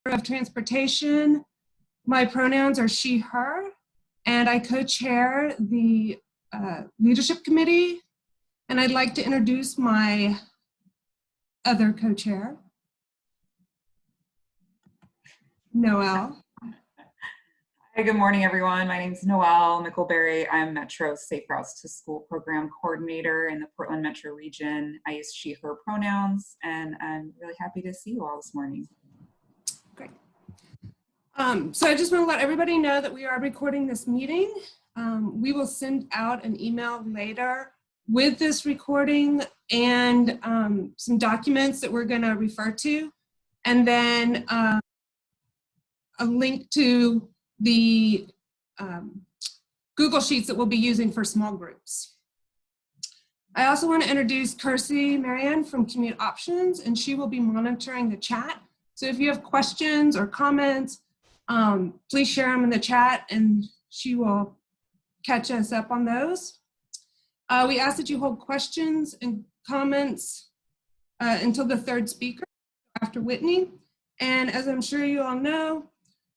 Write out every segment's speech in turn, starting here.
of Transportation. My pronouns are she, her, and I co-chair the Leadership Committee. And I'd like to introduce my other co-chair, Noelle. Hi, good morning, everyone. My name is Noelle Mickelberry. I'm Metro Safe Routes to School Program Coordinator in the Portland Metro region. I use she, her pronouns, and I'm really happy to see you all this morning. Great. So I just want to let everybody know that we are recording this meeting. We will send out an email later with this recording and some documents that we're going to refer to, and then a link to the Google Sheets that we'll be using for small groups. I also want to introduce Kirsty Marianne from Commute Options, and she will be monitoring the chat. So if you have questions or comments, please share them in the chat and she will catch us up on those. We ask that you hold questions and comments until the third speaker after Whitney. And as I'm sure you all know,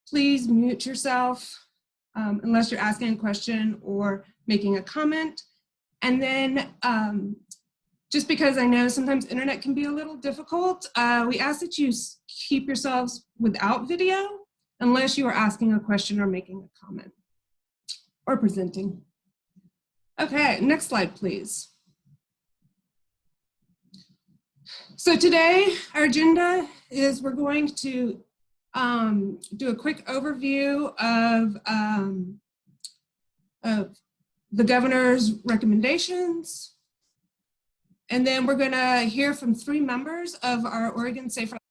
please mute yourself unless you're asking a question or making a comment. And then just because I know sometimes internet can be a little difficult, we ask that you keep yourselves without video unless you are asking a question or making a comment or presenting. Okay, next slide, please. So today, our agenda is we're going to do a quick overview of the governor's recommendations. And then we're gonna hear from 3 members of our Oregon Safe Routes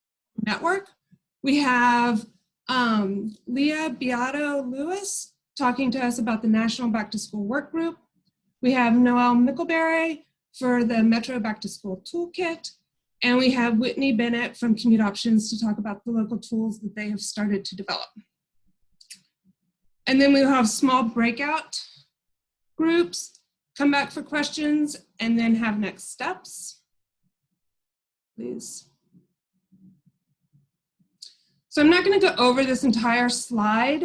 Network. We have Leah Beato Lewis talking to us about the National Back to School Work Group. We have Noelle Mickelberry for the Metro Back to School Toolkit. And we have Whitney Bennett from Commute Options to talk about the local tools that they have started to develop. And then we'll have small breakout groups, come back for questions, and then have next steps. Please. So I'm not going to go over this entire slide.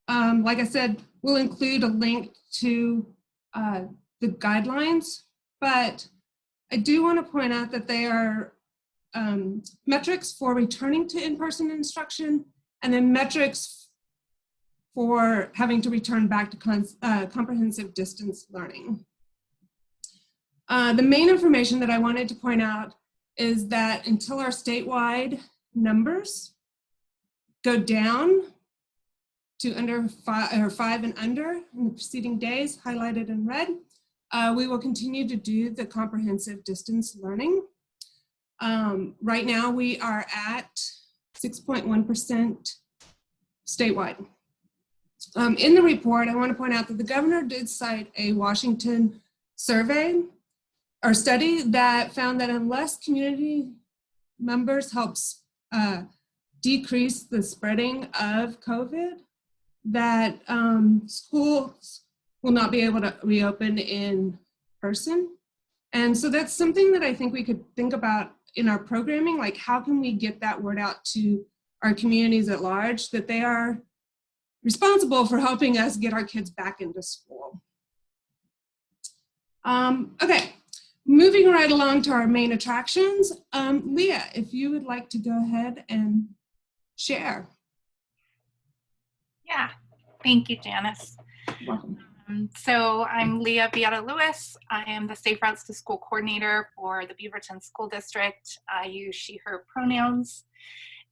Like I said, we'll include a link to the guidelines, but I do want to point out that they are metrics for returning to in-person instruction, and then metrics for having to return back to comprehensive distance learning. The main information that I wanted to point out is that until our statewide numbers go down to under 5 and under in the preceding days, highlighted in red, we will continue to do the comprehensive distance learning. Right now we are at 6.1% statewide. In the report, I want to point out that the governor did cite a Washington survey or study that found that unless community members help decrease the spreading of COVID, that schools will not be able to reopen in person. And so that's something that I think we could think about in our programming, like how can we get that word out to our communities at large that they are responsible for helping us get our kids back into school. Okay, moving right along to our main attractions. Leah, if you would like to go ahead and share. Yeah, thank you, Janice. Welcome. So I'm Leah Beato Lewis. I am the Safe Routes to School Coordinator for the Beaverton School District. I use she, her pronouns.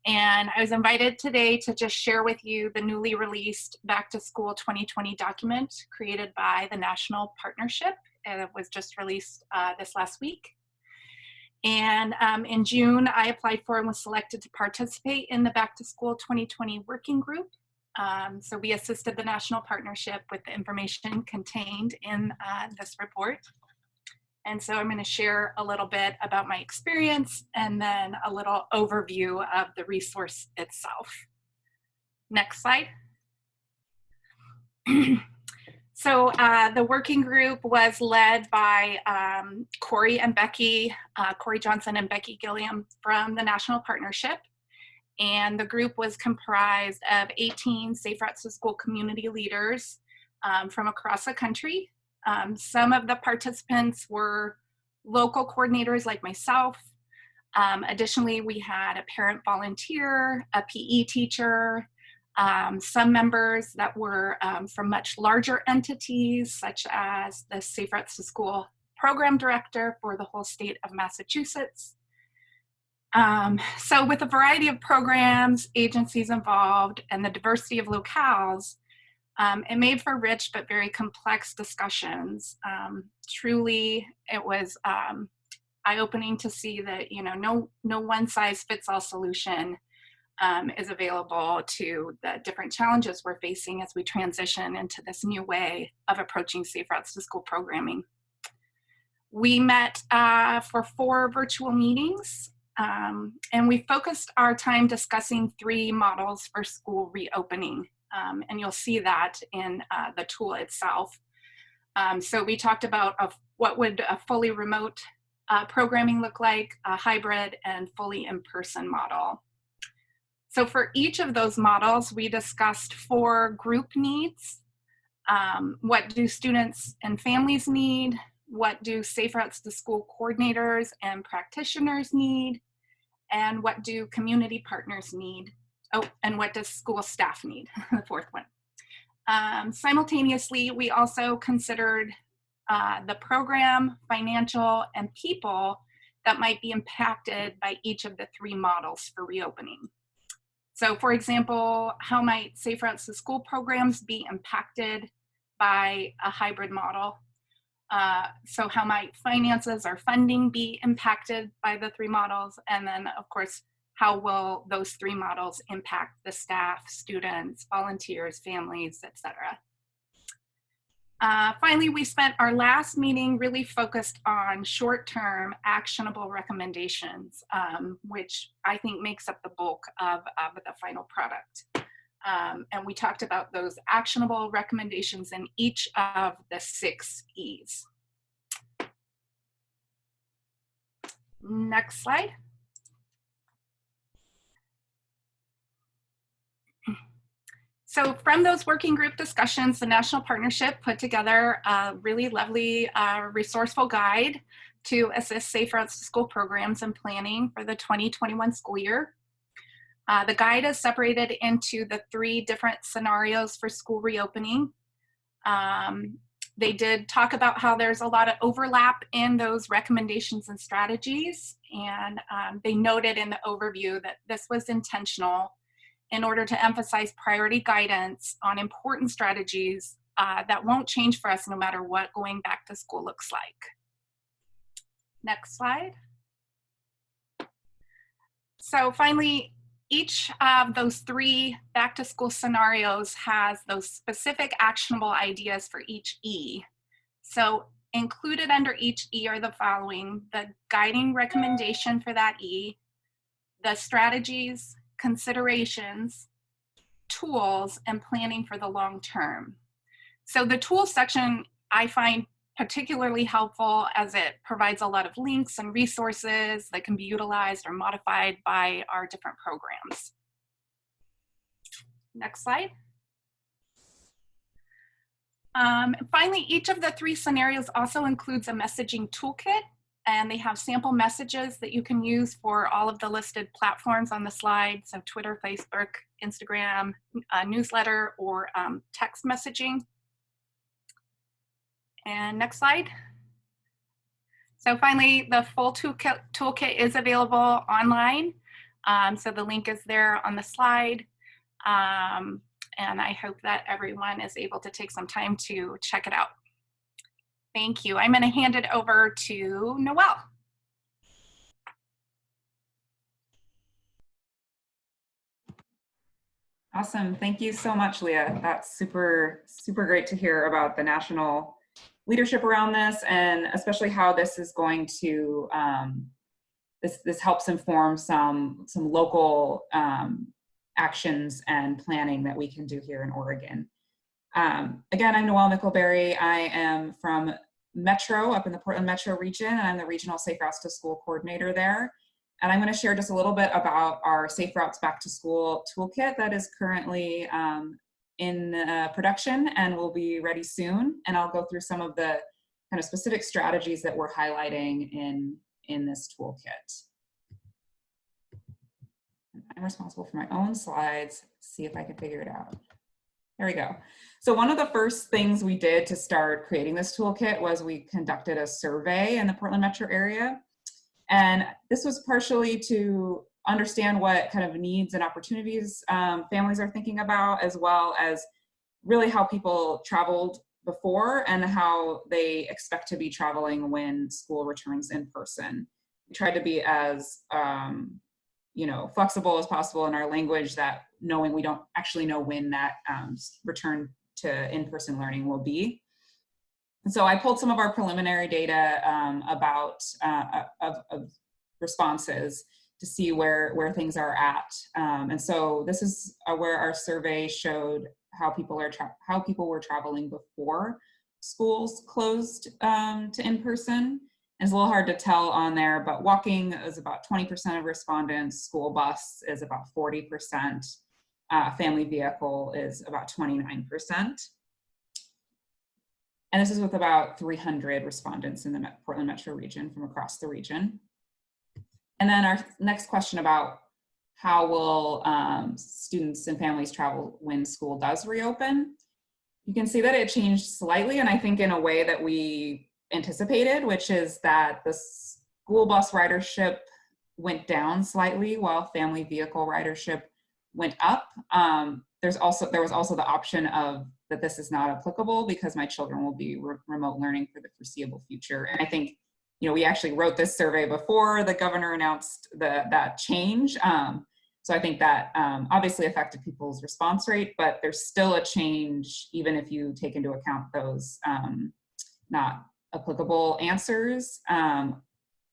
And I was invited today to just share with you the newly released Back to School 2020 document created by the National Partnership. And it was just released this last week. And in June, I applied for and was selected to participate in the Back to School 2020 working group. So we assisted the National Partnership with the information contained in this report. And so I'm going to share a little bit about my experience and then a little overview of the resource itself. Next slide. So the working group was led by Corey Johnson and Becky Gilliam from the National Partnership. And the group was comprised of 18 Safe Routes to School community leaders from across the country. Some of the participants were local coordinators like myself. Additionally, we had a parent volunteer, a PE teacher, some members that were from much larger entities, such as the Safe Routes to School program director for the whole state of Massachusetts. So with a variety of programs, agencies involved, and the diversity of locales, it made for rich but very complex discussions. Truly, it was eye-opening to see that no one-size-fits-all solution is available to the different challenges we're facing as we transition into this new way of approaching Safe Routes to School programming. We met for 4 virtual meetings, and we focused our time discussing 3 models for school reopening. And you'll see that in the tool itself. So we talked about what would a fully remote programming look like, a hybrid and fully in-person model. So for each of those models, we discussed 4 group needs. What do students and families need? What do Safe Routes to School coordinators and practitioners need? And what do community partners need? Oh, and what does school staff need? The 4th one. Simultaneously, we also considered the program, financial, and people that might be impacted by each of the 3 models for reopening. So for example, how might Safe Routes to School programs be impacted by a hybrid model? So how might finances or funding be impacted by the 3 models? And then of course, how will those 3 models impact the staff, students, volunteers, families, etc. Finally, we spent our last meeting really focused on short-term actionable recommendations, which I think makes up the bulk of the final product. And we talked about those actionable recommendations in each of the 6 E's. Next slide. So from those working group discussions, the National Partnership put together a really lovely, resourceful guide to assist Safe Routes to School programs and planning for the 2021 school year. The guide is separated into the 3 different scenarios for school reopening. They did talk about how there's a lot of overlap in those recommendations and strategies, and they noted in the overview that this was intentional in order to emphasize priority guidance on important strategies that won't change for us no matter what going back to school looks like. Next slide. So finally, each of those 3 back to school scenarios has those specific actionable ideas for each E. So included under each E are the following: the guiding recommendation for that E, the strategies, considerations, tools, and planning for the long term. So the tools section I find particularly helpful as it provides a lot of links and resources that can be utilized or modified by our different programs. Next slide. Finally, each of the 3 scenarios also includes a messaging toolkit, and they have sample messages that you can use for all of the listed platforms on the slide, so Twitter, Facebook, Instagram, newsletter, or text messaging. And next slide. So finally, the full toolkit is available online. So the link is there on the slide. And I hope that everyone is able to take some time to check it out. Thank you. I'm going to hand it over to Noelle. Awesome. Thank you so much, Leah. That's super, super great to hear about the national leadership around this, and especially how this is going to, this helps inform some local actions and planning that we can do here in Oregon. Again, I'm Noelle Mickelberry. I am from Metro, up in the Portland Metro region, and I'm the Regional Safe Routes to School coordinator there. And I'm going to share just a little bit about our Safe Routes Back to School toolkit that is currently in production and will be ready soon. And I'll go through some of the kind of specific strategies that we're highlighting in this toolkit. I'm responsible for my own slides. See if I can figure it out. There we go. So one of the first things we did to start creating this toolkit was we conducted a survey in the Portland metro area. And this was partially to understand what kind of needs and opportunities families are thinking about, as well as really how people traveled before and how they expect to be traveling when school returns in person. We tried to be as flexible as possible in our language, that knowing we don't actually know when that return to in-person learning will be. And so I pulled some of our preliminary data about of responses to see where things are at. And so this is where our survey showed how people were traveling before schools closed to in-person. It's a little hard to tell on there, but walking is about 20% of respondents, school bus is about 40%, family vehicle is about 29%. And this is with about 300 respondents in the Portland metro region from across the region. And then our next question about how will students and families travel when school does reopen. You can see that it changed slightly, and I think in a way that we anticipated, which is that the school bus ridership went down slightly while family vehicle ridership went up. There was also the option of that this is not applicable because my children will be remote learning for the foreseeable future. And I think, we actually wrote this survey before the governor announced that change. So I think that obviously affected people's response rate, but there's still a change even if you take into account those not applicable answers.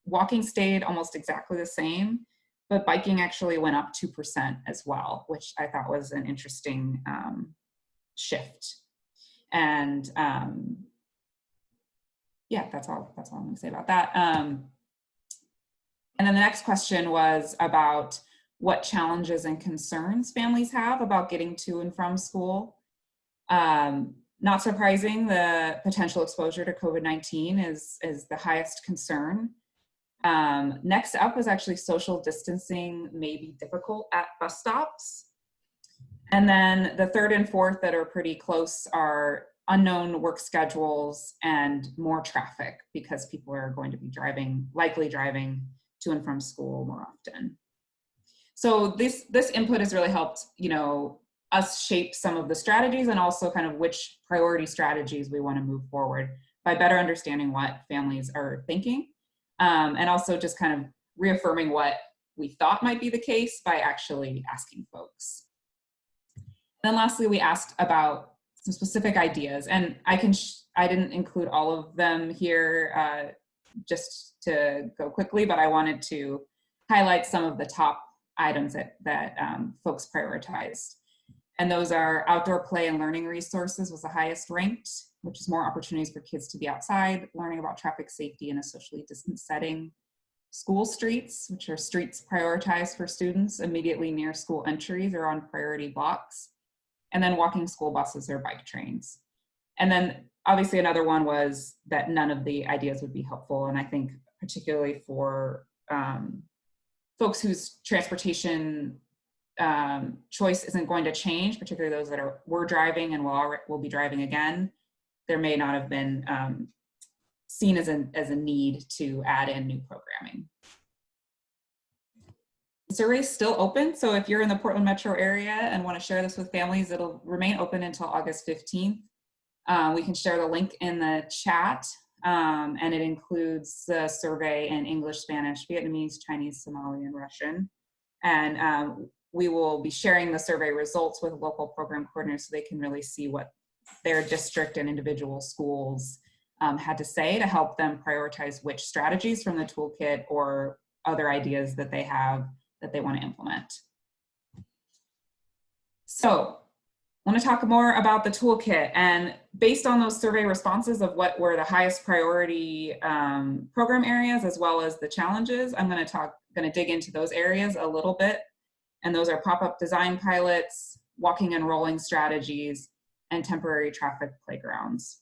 Walking stayed almost exactly the same, but biking actually went up 2% as well, which I thought was an interesting shift. And yeah, that's all I'm going to say about that. And then the next question was about what challenges and concerns families have about getting to and from school. Not surprising, the potential exposure to COVID-19 is the highest concern. Next up is actually social distancing may be difficult at bus stops. And then the third and fourth that are pretty close are unknown work schedules and more traffic because people are going to be likely driving to and from school more often. So this input has really helped, us shape some of the strategies and also kind of which priority strategies we want to move forward by better understanding what families are thinking. And also just kind of reaffirming what we thought might be the case by actually asking folks. And then lastly, we asked about some specific ideas, and I didn't include all of them here just to go quickly, but I wanted to highlight some of the top items that folks prioritized. And those are outdoor play and learning resources was the highest ranked, which is more opportunities for kids to be outside, learning about traffic safety in a socially distanced setting. School streets, which are streets prioritized for students immediately near school entries or on priority blocks. And then walking school buses or bike trains. And then obviously another one was that none of the ideas would be helpful. And I think particularly for folks whose transportation choice isn't going to change, particularly those that were driving and will be driving again, there may not have been seen as a need to add in new programming. The survey is still open, so if you're in the Portland metro area and want to share this with families, it'll remain open until August 15th. We can share the link in the chat, and it includes the survey in English, Spanish, Vietnamese, Chinese, Somali, and Russian. And we will be sharing the survey results with local program coordinators so they can really see what their district and individual schools had to say to help them prioritize which strategies from the toolkit or other ideas that they have that they want to implement. So I want to talk more about the toolkit, and based on those survey responses of what were the highest priority program areas as well as the challenges, I'm going to talk going to dig into those areas a little bit. And those are pop-up design pilots, walking and rolling strategies, and temporary traffic playgrounds.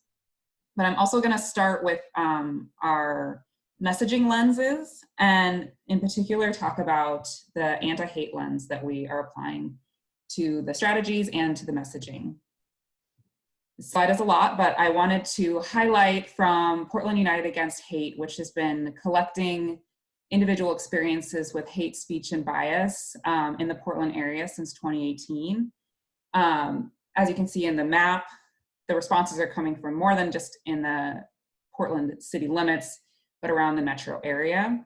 But I'm also going to start with our messaging lenses, and in particular talk about the anti-hate lens that we are applying to the strategies and to the messaging. This slide is a lot, but I wanted to highlight from Portland United Against Hate, which has been collecting individual experiences with hate speech and bias in the Portland area since 2018. As you can see in the map, the responses are coming from more than just in the Portland city limits, but around the metro area.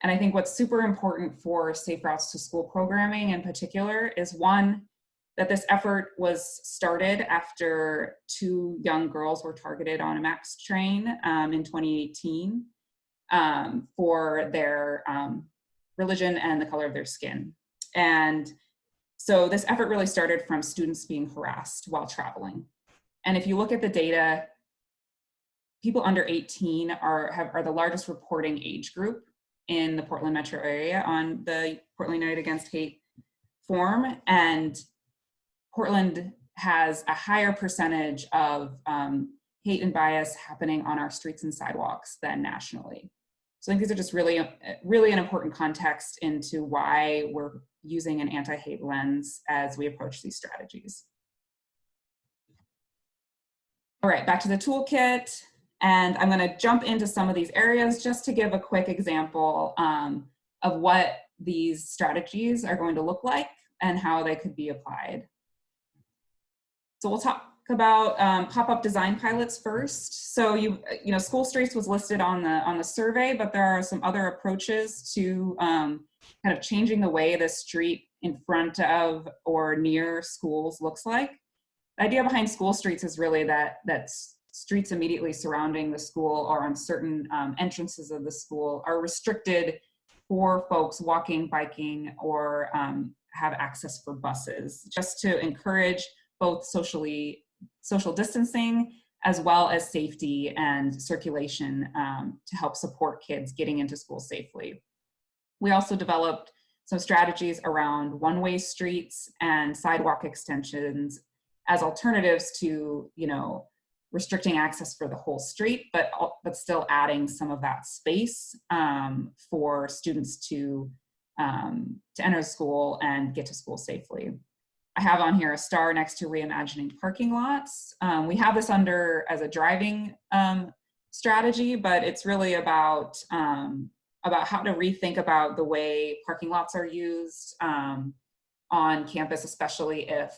And I think what's super important for Safe Routes to School programming in particular is, one, that this effort was started after 2 young girls were targeted on a MAX train in 2018 for their religion and the color of their skin. And so this effort really started from students being harassed while traveling. And if you look at the data, people under 18 are the largest reporting age group in the Portland metro area on the Portland United Against Hate form. And Portland has a higher percentage of hate and bias happening on our streets and sidewalks than nationally. So I think these are just really an important context into why we're using an anti-hate lens as we approach these strategies. All right, back to the toolkit. And I'm going to jump into some of these areas just to give a quick example of what these strategies are going to look like and how they could be applied. So we'll talk about pop-up design pilots first. So you know, school streets was listed on the survey, but there are some other approaches to kind of changing the way the street in front of or near schools looks like. The idea behind school streets is really that streets immediately surrounding the school or on certain entrances of the school are restricted for folks walking, biking, or have access for buses, just to encourage both social distancing as well as safety and circulation to help support kids getting into school safely. We also developed some strategies around one-way streets and sidewalk extensions as alternatives to, you know, restricting access for the whole street, but still adding some of that space for students to enter school and get to school safely. I have on here a star next to reimagining parking lots. We have this under as a driving strategy, but it's really about how to rethink about the way parking lots are used on campus, especially if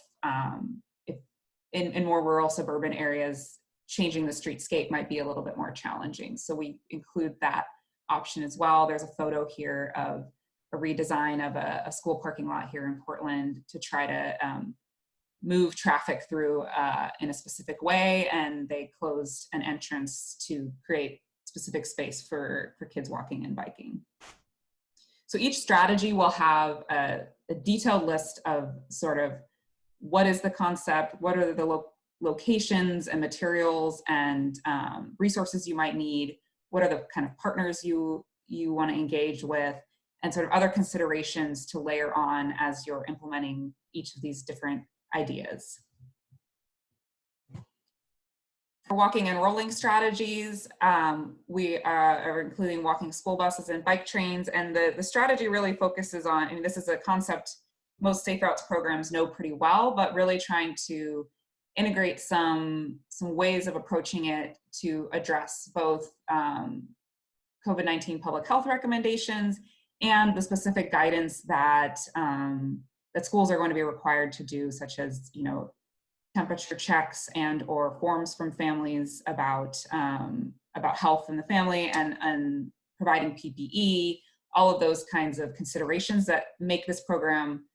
in more rural suburban areas, changing the streetscape might be a little bit more challenging. So we include that option as well. There's a photo here of a redesign of a school parking lot here in Portland to try to move traffic through in a specific way, and they closed an entrance to create specific space for kids walking and biking. So each strategy will have a detailed list of sort of what is the concept, what are the locations and materials and resources you might need, what are the kind of partners you want to engage with, and sort of other considerations to layer on as you're implementing each of these different ideas. For walking and rolling strategies, we are including walking school buses and bike trains, and the strategy really focuses on, I mean, this is a concept most Safe Routes programs know pretty well, but really trying to integrate some ways of approaching it to address both COVID-19 public health recommendations and the specific guidance that that schools are going to be required to do, such as, you know, temperature checks and or forms from families about health in the family and providing PPE, all of those kinds of considerations that make this program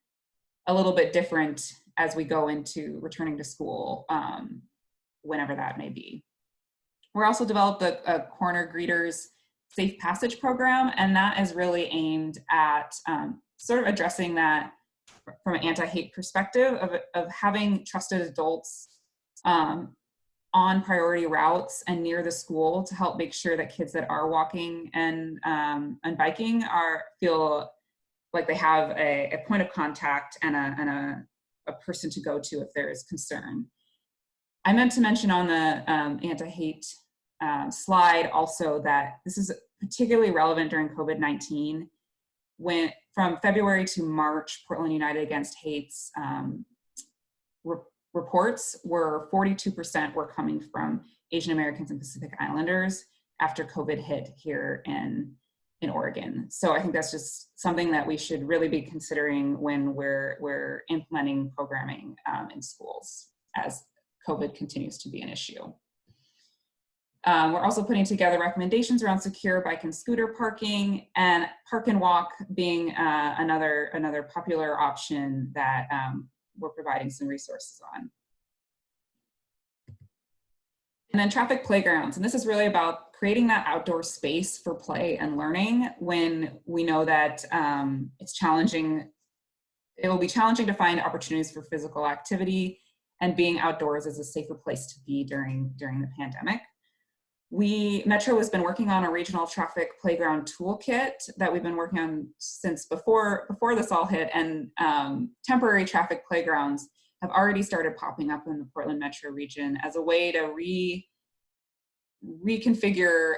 a little bit different as we go into returning to school, whenever that may be. We're also developed a Corner Greeters Safe Passage program, and that is really aimed at sort of addressing that from an anti-hate perspective of having trusted adults on on priority routes and near the school to help make sure that kids that are walking and biking feel like they have a point of contact and a person to go to if there is concern. I meant to mention on the anti-hate slide also that this is particularly relevant during COVID-19. When from February to March, Portland United Against Hate's reports were 42% were coming from Asian Americans and Pacific Islanders after COVID hit here in Oregon. So I think that's just something that we should really be considering when we're implementing programming in schools as COVID continues to be an issue. We're also putting together recommendations around secure bike and scooter parking, and park and walk being another popular option that we're providing some resources on. And then traffic playgrounds, and this is really about creating that outdoor space for play and learning when we know that it's challenging. It will be challenging to find opportunities for physical activity, and being outdoors is a safer place to be during the pandemic. Metro has been working on a regional traffic playground toolkit that we've been working on since before this all hit, and temporary traffic playgrounds have already started popping up in the Portland metro region as a way to reconfigure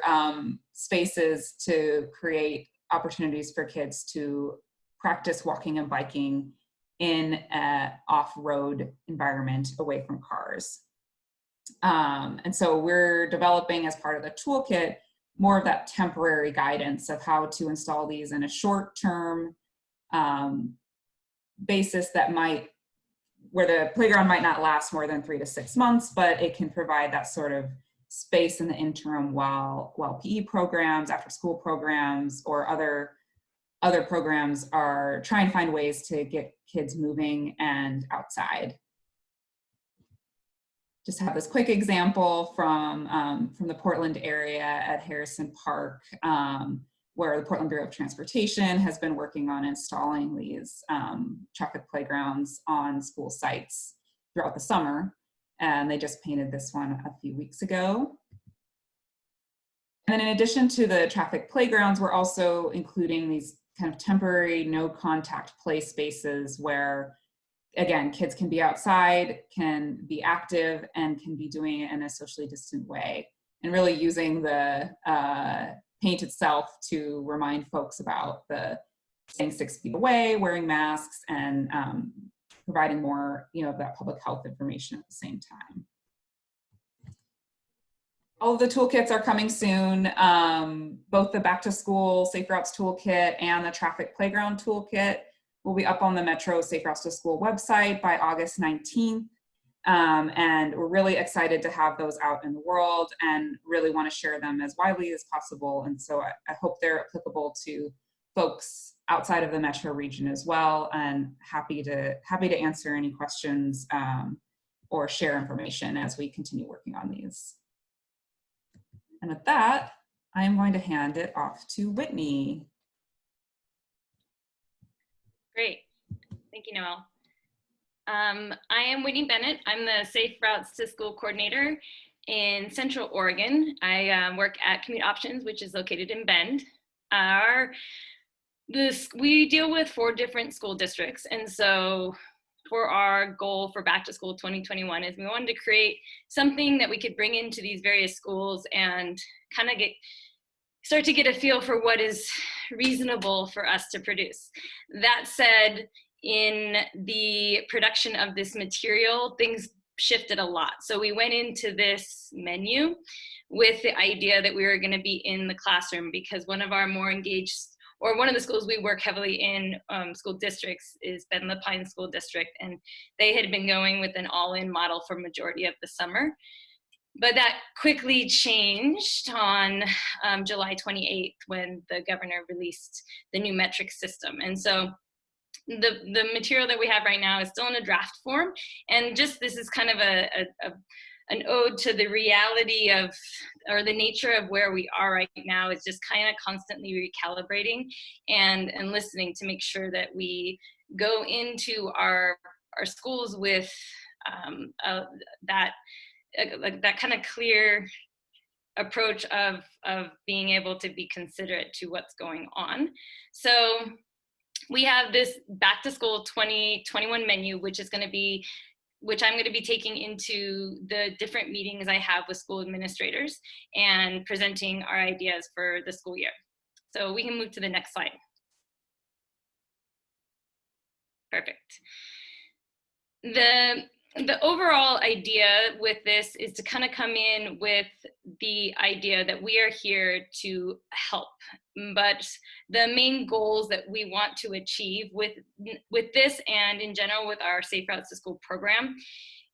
spaces to create opportunities for kids to practice walking and biking in an off-road environment away from cars. And so we're developing, as part of the toolkit, more of that temporary guidance of how to install these in a short-term basis where the playground might not last more than 3 to 6 months, but it can provide that sort of space in the interim while PE programs, after school programs, or other programs are trying to find ways to get kids moving and outside. Just have this quick example from the Portland area at Harrison Park, where the Portland Bureau of Transportation has been working on installing these traffic playgrounds on school sites throughout the summer. And they just painted this one a few weeks ago. And then in addition to the traffic playgrounds, we're also including these kind of temporary no contact play spaces where, again, kids can be outside, can be active, and can be doing it in a socially distant way, and really using the paint itself to remind folks about the staying 6 feet away, wearing masks, and providing more, of that public health information at the same time. All of the toolkits are coming soon. Both the Back to School Safe Routes Toolkit and the Traffic Playground Toolkit will be up on the Metro Safe Routes to School website by August 19th. And we're really excited to have those out in the world and really want to share them as widely as possible. And so I hope they're applicable to folks outside of the Metro region as well, and happy to answer any questions or share information as we continue working on these. And with that, I am going to hand it off to Whitney. Great, thank you, Noelle. I am Whitney Bennett. I'm the Safe Routes to School coordinator in Central Oregon. I work at Commute Options, which is located in Bend. We deal with 4 different school districts, and so for our goal for Back to School 2021 is we wanted to create something that we could bring into these various schools and kind of start to get a feel for what is reasonable for us to produce. That said, in the production of this material, things shifted a lot. So we went into this menu with the idea that we were going to be in the classroom, because one of our more engaged, or one of the schools we work heavily in, school districts, is Bend La Pine School District, and they had been going with an all-in model for majority of the summer. But that quickly changed on July 28th when the governor released the new metric system. And so the material that we have right now is still in a draft form, and just this is kind of an ode to the reality of, or the nature of where we are right now, is just kind of constantly recalibrating and listening to make sure that we go into our schools with that like that kind of clear approach of being able to be considerate to what's going on. So we have this back to school 2021 menu, which I'm going to be taking into the different meetings I have with school administrators and presenting our ideas for the school year. So we can move to the next slide. Perfect. The overall idea with this is to kind of come in with the idea that we are here to help, but the main goals that we want to achieve with this and in general with our Safe Routes to School program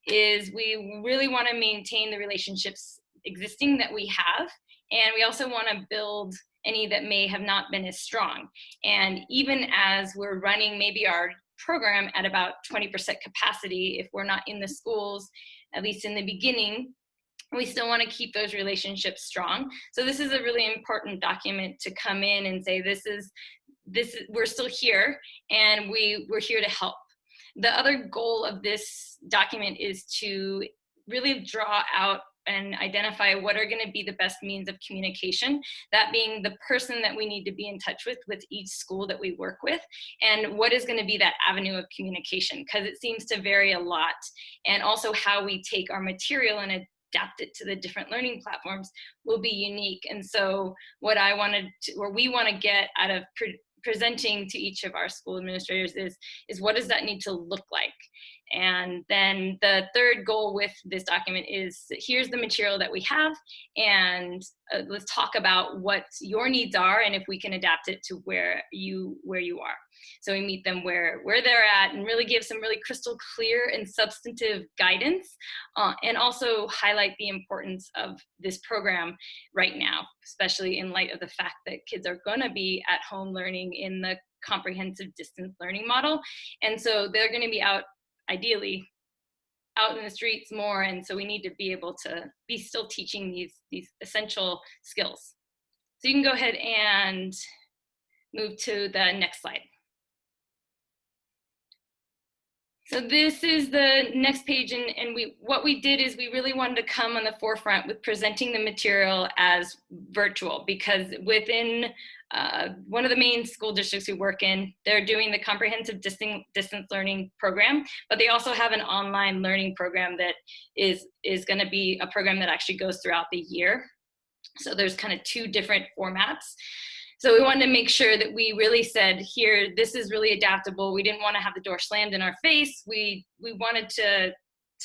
is we really want to maintain the relationships existing that we have, and we also want to build any that may have not been as strong. And even as we're running maybe our program at about 20% capacity, if we're not in the schools, at least in the beginning, we still want to keep those relationships strong. So this is a really important document to come in and say, we're still here and we're here to help. The other goal of this document is to really draw out and identify what are going to be the best means of communication, that being the person that we need to be in touch with each school that we work with, and what is going to be that avenue of communication, because it seems to vary a lot, and also how we take our material and adapt it to the different learning platforms will be unique. And so what we want to get out of presenting to each of our school administrators is what does that need to look like? And then the third goal with this document is, here's the material that we have, and let's talk about what your needs are and if we can adapt it to where you are. So we meet them where they're at and really give some really crystal clear and substantive guidance, and also highlight the importance of this program right now, especially in light of the fact that kids are going to be at home learning in the comprehensive distance learning model. And so they're going to be ideally out in the streets more, and so we need to be able to be still teaching these essential skills. So you can go ahead and move to the next slide. So this is the next page, and what we did is we really wanted to come on the forefront with presenting the material as virtual, because within one of the main school districts we work in, they're doing the comprehensive distance learning program, but they also have an online learning program that is going to be a program that actually goes throughout the year. So there's kind of two different formats. So we wanted to make sure that we really said, here, this is really adaptable. We didn't want to have the door slammed in our face. We wanted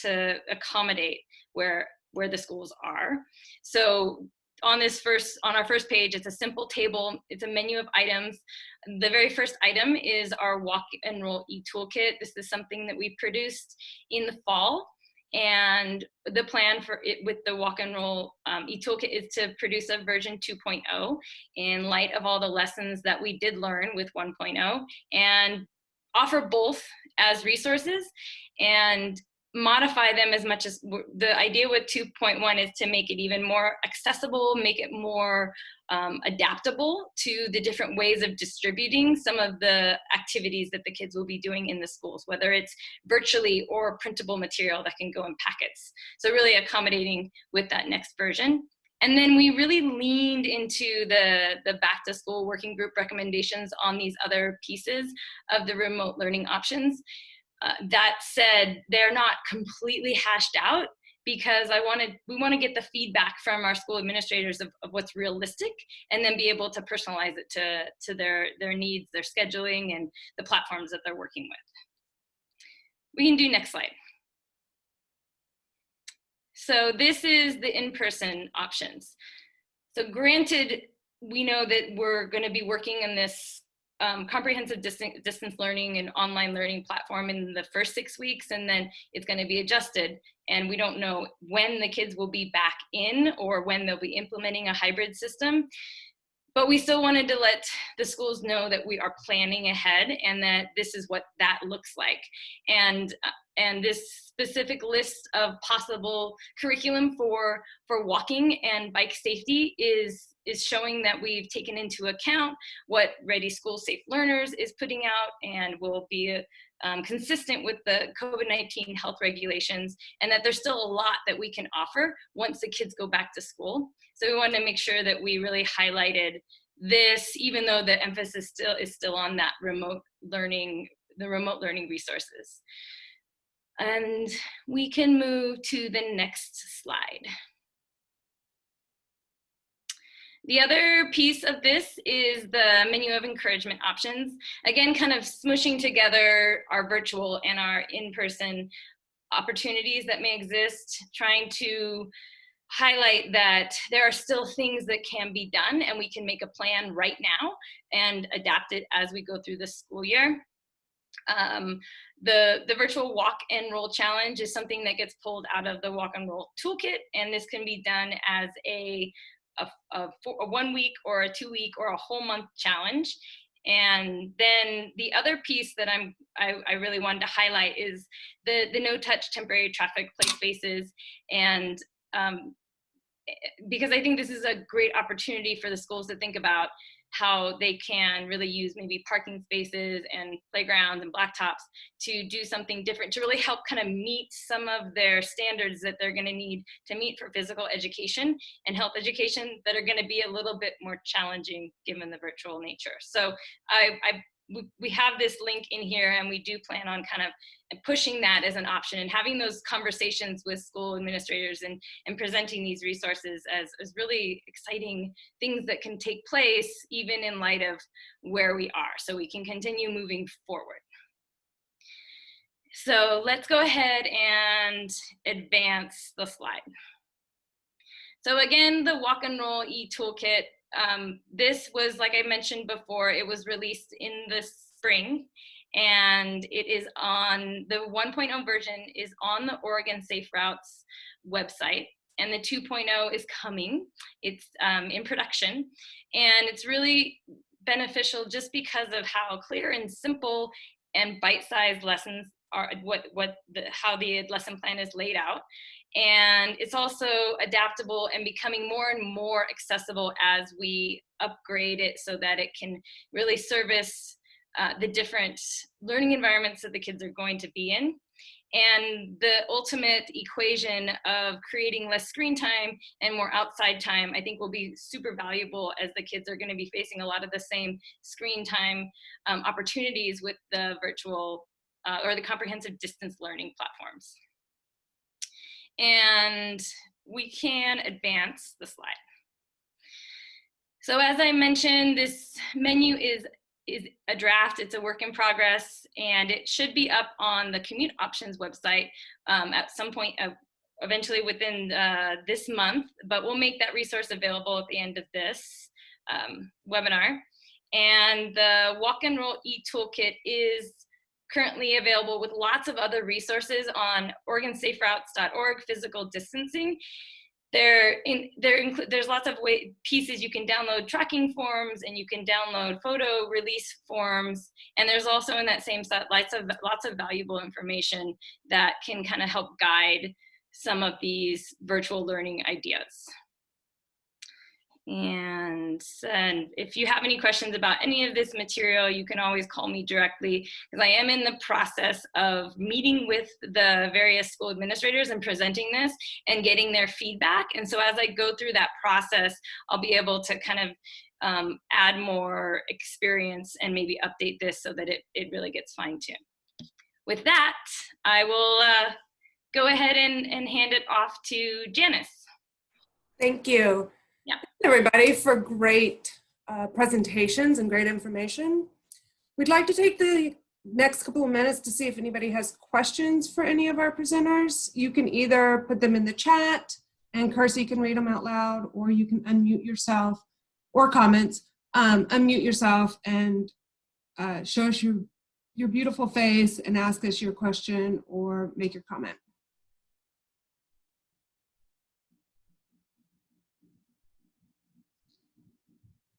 to accommodate where the schools are. So on our first page, it's a simple table. It's a menu of items. The very first item is our Walk and Roll e-toolkit. This is something that we produced in the fall. And the plan for it with the Walk and Roll e-toolkit is to produce a version 2.0 in light of all the lessons that we did learn with 1.0, and offer both as resources and modify them as much as the idea with 2.1 is to make it even more accessible, make it more adaptable to the different ways of distributing some of the activities that the kids will be doing in the schools, whether it's virtually or printable material that can go in packets. So really accommodating with that next version. And then we really leaned into the back to school working group recommendations on these other pieces of the remote learning options. That said, they're not completely hashed out, because we want to get the feedback from our school administrators of what's realistic, and then be able to personalize it to their needs, their scheduling, and the platforms that they're working with. We can do next slide. So this is the in-person options. So granted, we know that we're going to be working in this comprehensive distance learning and online learning platform in the first 6 weeks, and then it's going to be adjusted. And we don't know when the kids will be back in or when they'll be implementing a hybrid system. But we still wanted to let the schools know that we are planning ahead and that this is what that looks like. And this specific list of possible curriculum for walking and bike safety is showing that we've taken into account what Ready School Safe Learners is putting out, and will be consistent with the COVID-19 health regulations, and that there's still a lot that we can offer once the kids go back to school. So we wanted to make sure that we really highlighted this, even though the emphasis is still on that remote learning, the remote learning resources. And we can move to the next slide. The other piece of this is the menu of encouragement options. Again, kind of smushing together our virtual and our in-person opportunities that may exist, trying to highlight that there are still things that can be done, and we can make a plan right now and adapt it as we go through the school year. The virtual walk and roll challenge is something that gets pulled out of the walk and roll toolkit, and this can be done as a 1 week or a 2 week or a whole month challenge. And then the other piece that I really wanted to highlight is the no-touch temporary traffic play spaces, and because I think this is a great opportunity for the schools to think about how they can really use maybe parking spaces and playgrounds and blacktops to do something different, to really help kind of meet some of their standards that they're going to need to meet for physical education and health education that are going to be a little bit more challenging given the virtual nature. So we have this link in here, and we do plan on kind of pushing that as an option and having those conversations with school administrators and presenting these resources as really exciting things that can take place even in light of where we are, so we can continue moving forward. So let's go ahead and advance the slide. So again, the Walk and Roll e-toolkit, this was, like I mentioned before, it was released in the spring, and it is on, the 1.0 version is on the Oregon Safe Routes website, and the 2.0 is coming. It's in production, and it's really beneficial just because of how clear and simple and bite-sized lessons are, how the lesson plan is laid out. And it's also adaptable and becoming more and more accessible as we upgrade it so that it can really service the different learning environments that the kids are going to be in. And the ultimate equation of creating less screen time and more outside time, I think, will be super valuable as the kids are going to be facing a lot of the same screen time opportunities with the virtual or the comprehensive distance learning platforms. And we can advance the slide. So as I mentioned, this menu is a draft, it's a work in progress, and it should be up on the Commute Options website at some point eventually within this month, but we'll make that resource available at the end of this webinar. And the Walk and Roll e-toolkit is currently available with lots of other resources on OregonSafeRoutes.org, physical distancing. There's lots of pieces you can download, tracking forms, and you can download photo release forms. And there's also in that same set lots of valuable information that can kind of help guide some of these virtual learning ideas. And if you have any questions about any of this material, you can always call me directly, because I am in the process of meeting with the various school administrators and presenting this and getting their feedback. And so as I go through that process, I'll be able to kind of add more experience and maybe update this so that it really gets fine-tuned. With that, I will go ahead and hand it off to Janice. Thank you. Yeah. Everybody, for great presentations and great information. We'd like to take the next couple of minutes to see if anybody has questions for any of our presenters. You can either put them in the chat and Kersey can read them out loud, or you can unmute yourself, or comments, unmute yourself and show us your beautiful face and ask us your question or make your comment.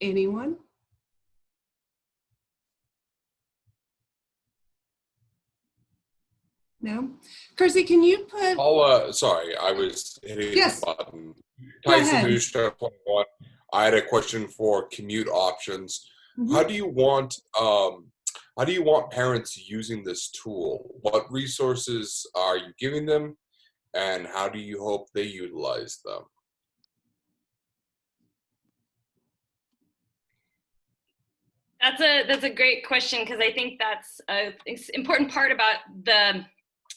Anyone? No? Kersey, can you put... sorry, I was hitting Yes. the button. Go Tyson ahead. Neustadt, 21. I had a question for commute options. Mhm. How do you want how do you want parents using this tool? What resources are you giving them, and how do you hope they utilize them? That's a great question, because I think that's an important part about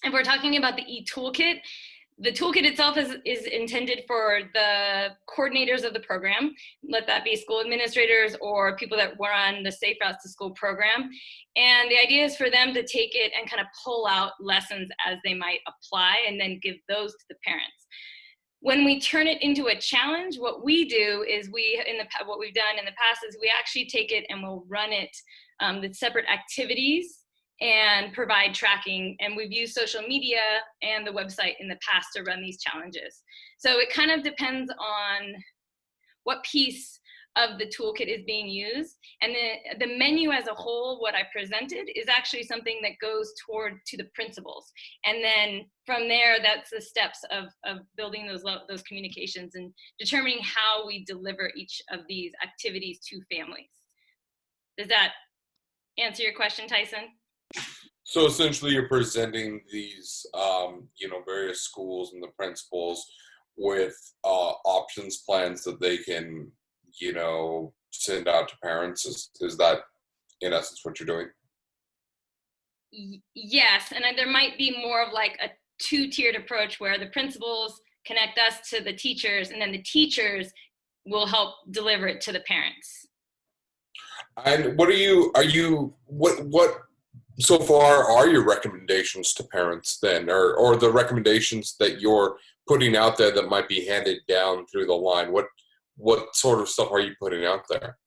if we're talking about the e-toolkit, the toolkit itself is intended for the coordinators of the program, let that be school administrators or people that run the Safe Routes to School program. And the idea is for them to take it and kind of pull out lessons as they might apply and then give those to the parents. When we turn it into a challenge, what we do is what we've done in the past is we actually take it and we'll run it with separate activities and provide tracking. And we've used social media and the website in the past to run these challenges. So it kind of depends on what piece of the toolkit is being used. And the menu as a whole, what I presented, is actually something that goes to the principals. And then from there, that's the steps of building those communications and determining how we deliver each of these activities to families. Does that answer your question, Tyson? So essentially, you're presenting these, various schools and the principals with options plans that they can, send out to parents. Is that, in essence, what you're doing? Yes, and there might be more of like a two-tiered approach where the principals connect us to the teachers, and then the teachers will help deliver it to the parents. And what so far are your recommendations to parents then, or the recommendations that you're putting out there that might be handed down through the line? What sort of stuff are you putting out there?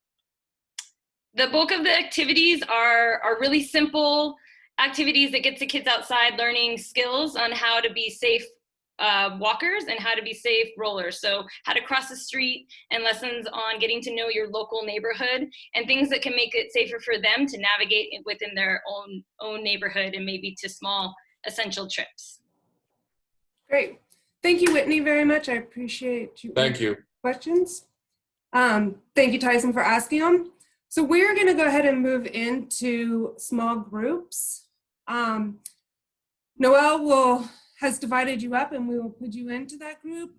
The bulk of the activities are really simple activities that get the kids outside learning skills on how to be safe walkers and how to be safe rollers. So how to cross the street and lessons on getting to know your local neighborhood and things that can make it safer for them to navigate within their own neighborhood and maybe to small essential trips. Great. Thank you, Whitney, very much. I appreciate you. Thank you. Questions? Thank you, Tyson, for asking them. So we're going to go ahead and move into small groups. Noelle has divided you up and we will put you into that group.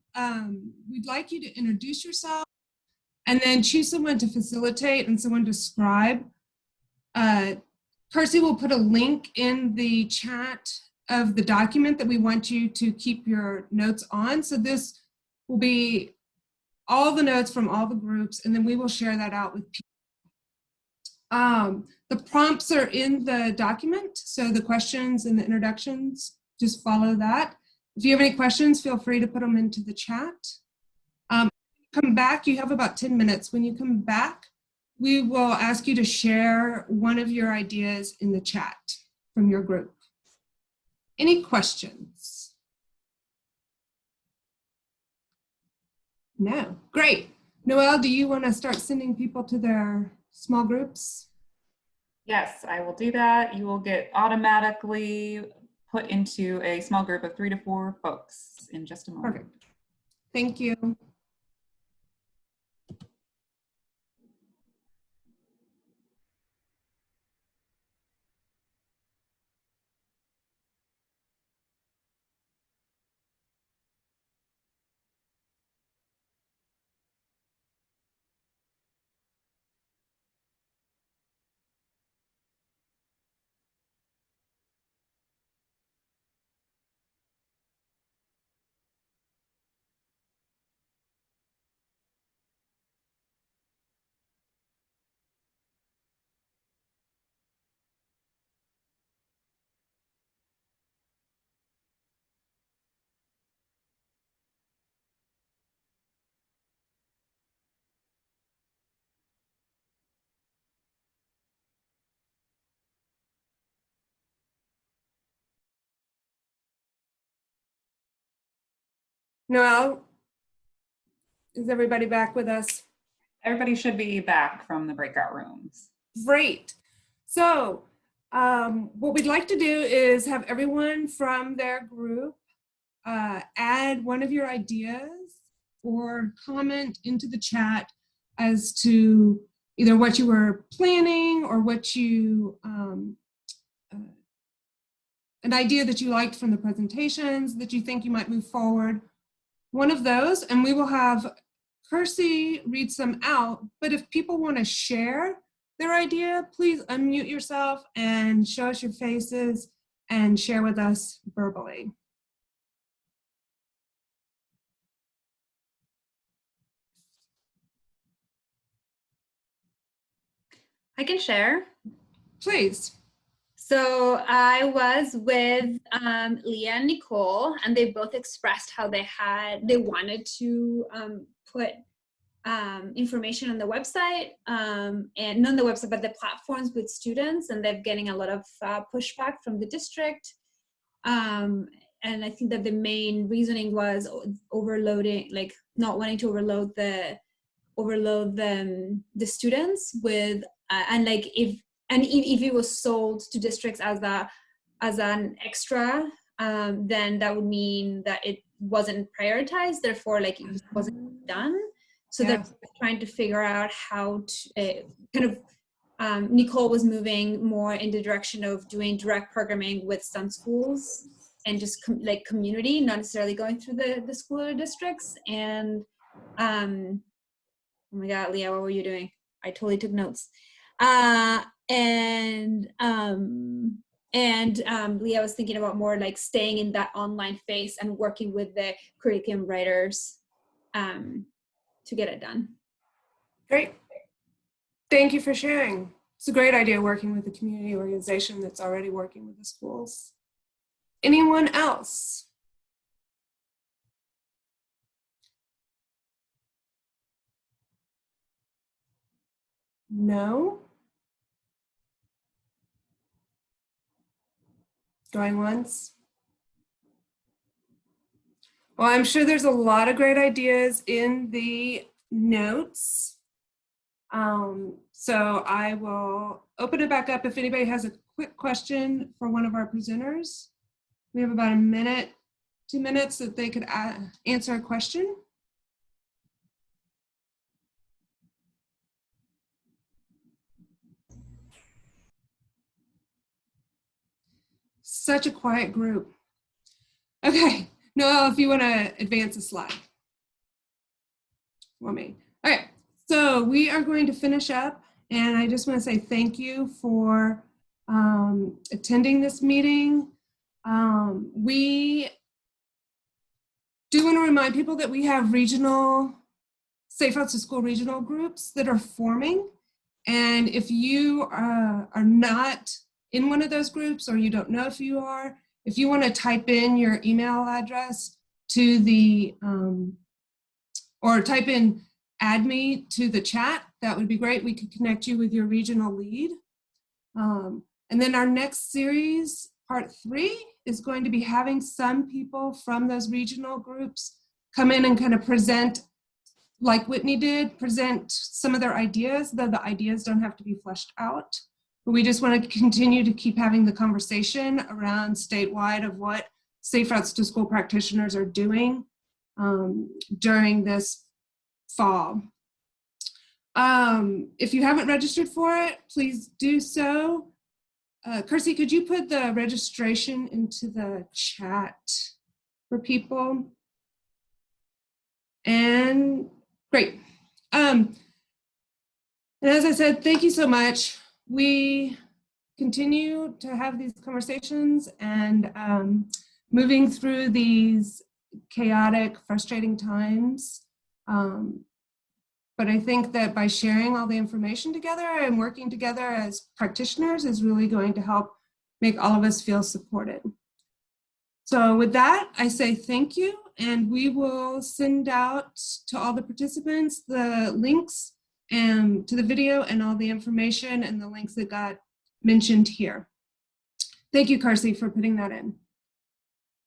We'd like you to introduce yourself and then choose someone to facilitate and someone to scribe. Percy will put a link in the chat of the document that we want you to keep your notes on. So this will be all the notes from all the groups, and then we will share that out with people. The prompts are in the document, so the questions and the introductions, just follow that. If you have any questions, feel free to put them into the chat. Come back, you have about 10 minutes. When you come back, we will ask you to share one of your ideas in the chat from your group. Any questions? No. Great. Noelle, do you want to start sending people to their small groups? Yes, I will do that. You will get automatically put into a small group of 3 to 4 folks in just a moment. Perfect. Thank you. Noelle, is everybody back with us? Everybody should be back from the breakout rooms. Great. So what we'd like to do is have everyone from their group add one of your ideas or comment into the chat as to either what you were planning or what you, an idea that you liked from the presentations that you think you might move forward. One of those, and we will have Kersey read some out, but if people want to share their idea, please unmute yourself and show us your faces and share with us verbally. I can share. Please. So I was with Leah and Nicole, and they both expressed how they wanted to put information on the website, and not on the website, but the platforms with students, and they're getting a lot of pushback from the district. And I think that the main reasoning was overloading, like not wanting to overload the students with, and like if it was sold to districts as an extra, then that would mean that it wasn't prioritized, therefore like it wasn't done. So Yeah. they're trying to figure out how to Nicole was moving more in the direction of doing direct programming with some schools and just like community, not necessarily going through the school or districts. And oh my God, Leah, what were you doing? I totally took notes. Leah was thinking about more like staying in that online phase and working with the curriculum writers to get it done. Great. Thank you for sharing. It's a great idea working with a community organization that's already working with the schools. Anyone else? No? Going once? Well, I'm sure there's a lot of great ideas in the notes. So I will open it back up if anybody has a quick question for one of our presenters. We have about a minute, 2 minutes that they could answer a question. Such a quiet group. Okay, Noelle, if you want to advance a slide for me. All right, so we are going to finish up, and I just want to say thank you for attending this meeting. We do want to remind people that we have regional, Safe Routes to School regional groups that are forming. And if you are not in one of those groups, or you don't know if you are, if you want to type in your email address to the, or type in add me to the chat, that would be great. We could connect you with your regional lead. And then our next series, part 3, is going to be having some people from those regional groups come in and kind of present, like Whitney did, present some of their ideas, though the ideas don't have to be fleshed out. But we just want to continue to keep having the conversation around statewide of what Safe Routes to School practitioners are doing during this fall. If you haven't registered for it, please do so. Kersey, could you put the registration into the chat for people? And great. And as I said, thank you so much. We continue to have these conversations and moving through these chaotic, frustrating times. But I think that by sharing all the information together and working together as practitioners is really going to help make all of us feel supported. So with that, I say thank you, and we will send out to all the participants the links to the video and all the information and the links that got mentioned here. Thank you, Kersey, for putting that in.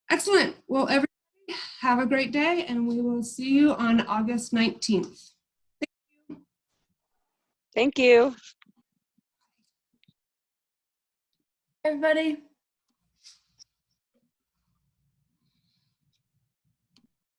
Excellent. Well, everybody have a great day, and we will see you on August 19th. Thank you. Everybody.